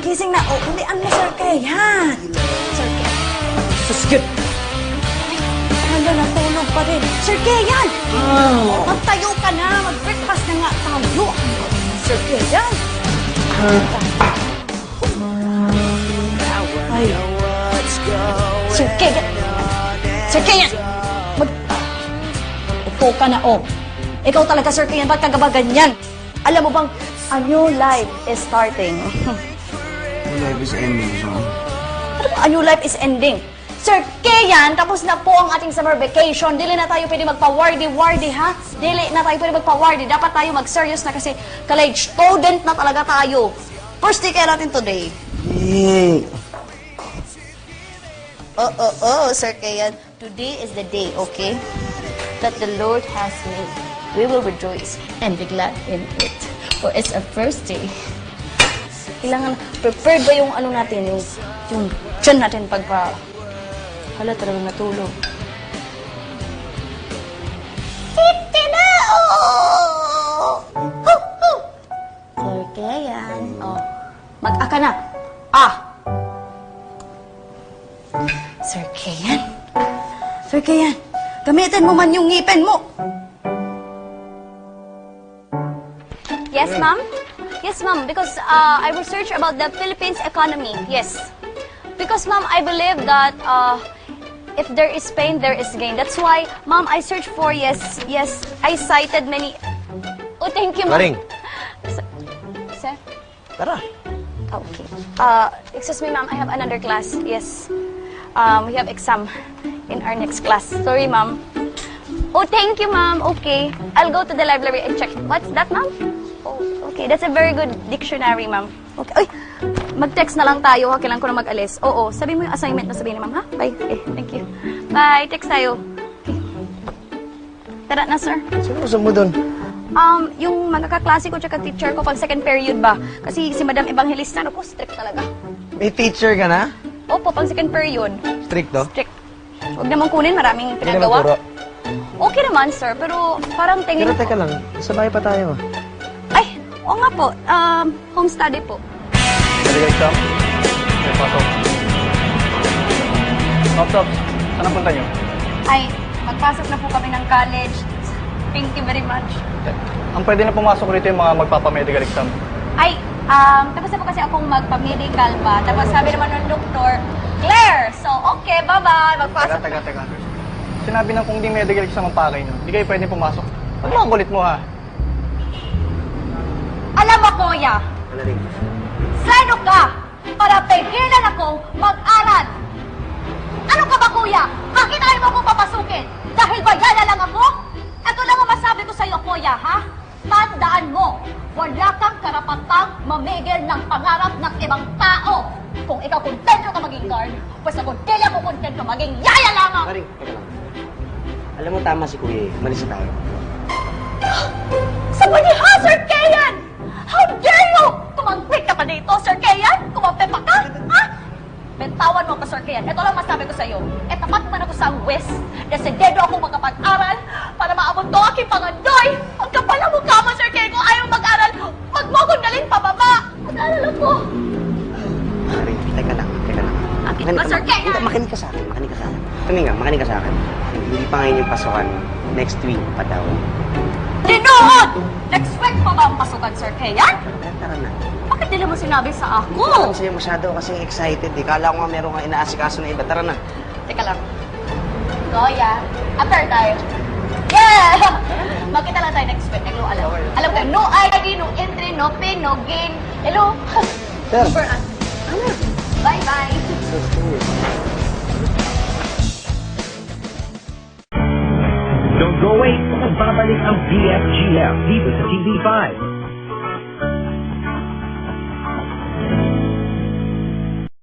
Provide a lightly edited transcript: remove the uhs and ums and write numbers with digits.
gising na. O, ulian mo, Sir Kay, ha? Sir Kay. Suskit! Hala, natulog pa rin. Sir Kayan! Oh. Magtayo ka na. Mag-breakfast na nga tayo. Sir Kayan! Ay. Sir Kayan! Sir Kayan! Upo ka na, oh. Ikaw talaga, Sir Kayan. Ba't ka ba ganyan? Alam mo bang, a new life is starting. My life is ending, Sean. Ano ba, a new life is ending? Sir Kayan, tapos na po ang ating summer vacation. Dili na tayo pwede magpa-wardy-wardy, ha? Dili na tayo pwede magpa-wardy. Dapat tayo mag-serious na kasi college student na talaga tayo. First day kaya natin today. Hey. Sir Kayan. Today is the day, okay? That the Lord has made. We will rejoice and be glad in it. For it's our first day. Kailangan, prepared ba yung ano natin, yung tiyan natin pagpa... Hala, talagang natulog. Titilao! Sir Kayan. Oh, mag-aka na. Sir Kayan. Sir Kayan, gamitin mo man yung ngipin mo. Yes, ma'am? Yes, ma'am, because I research about the Philippines economy. Yes. Because, ma'am, I believe that if there is pain, there is gain. That's why, ma'am, I searched for, yes, I cited many... Oh, thank you, ma'am. Maring. Sir? Tara. Okay. Excuse me, ma'am, I have another class. Yes. We have exam in our next class. Sorry, ma'am. Oh, thank you, ma'am. Okay. I'll go to the library and check. What's that, ma'am? Oh, okay. That's a very good dictionary, ma'am. Okay. Ay, mag-text na lang tayo. Ha? Kailangan ko na mag-alis. Oo. Sabi mo yung assignment na sabihin ni ma'am, ha? Bye. Okay. Thank you. Bye. Text tayo. Okay. Tara na, sir. Sino gusto mo doon? Yung magkakaklase ko tsaka teacher ko pang second period ba? Kasi si Madam Evangelista, ako, strict talaga. May teacher ka na? Opo, pang second period. Strict to? Strict. Huwag naman kunin, maraming Hindi naman pinagawa. Okay naman, sir, pero parang tingin Pero ko... teka lang, sa bahay pa tayo. Ay, oo nga po. Home study po. Medical exam? May pasok. Stop. Saan ang punta nyo? Ay, magpasok na po kami ng college. Thank you very much. Ang pwede na pumasok rito yung mga magpapa-medical exam. Ay, tapos na po kasi akong magpa-medical pa. Tapos sabi naman ng doktor, Claire! So, okay, bye-bye. Magpasok. Teka. Sinabi nang kung di medical exam ang pakay nyo, hindi kayo pwede pumasok. Huwag mo ang kulit mo, ha? Alam mo, Kuya, Maring. sino ka para pigilan akong mag-aral? Ano ka ba, Kuya? Bakit ayaw mo akong papasukin? Dahil bayala lang ako? Ito lang ang masabi ko sa'yo, Kuya, ha? Tandaan mo, wala kang karapatang mamigil ng pangarap ng ibang tao. Kung ikaw kontento ka maging guard, pues ako dili ako kontento maging yaya lamang. Maring, teka lang. Alam mo, tama si Kuya eh. Malis na tayo. Sa ha, Sir Kayan! How dare you! Kumangpit ka pa dito, Sir Kayan! Kumampi pa ka, ha? Bentawan mo pa, Sir Kayan. Ito lang masabi ko sa'yo. E tapat man ako sa West. Desidedo ako magkapag-aral para maabot to aking pangandoy. Ang kapal ang mukha mo, Sir Kayan. Kung ayaw mag-aral, wag mo akong dalhin pababa. Mag-aral ako. Maring, teka lang. Bakit ba, Sir Kayan? Hindi, makinig ka sa akin. Makinig ka sa akin. Hindi pa ngayon yung pasukan. Next week pa daw. Linood! Next week pa ba ang pasukan, Sir Kayan? Tara na. Bakit di mo sinabi sa Ako ako? sa'yo masyado kasi excited. Kala ko nga meron nga inaasikaso na iba. Tara na. Teka lang. Goya, after tayo. Yeah! Magkita lang tayo next week. Hello, alam ko, no ID, no entry, no pin, no gain. Hello? Sir. For us. Bye-bye. Don't go away, magbabalik ang BFGF dito sa TV5.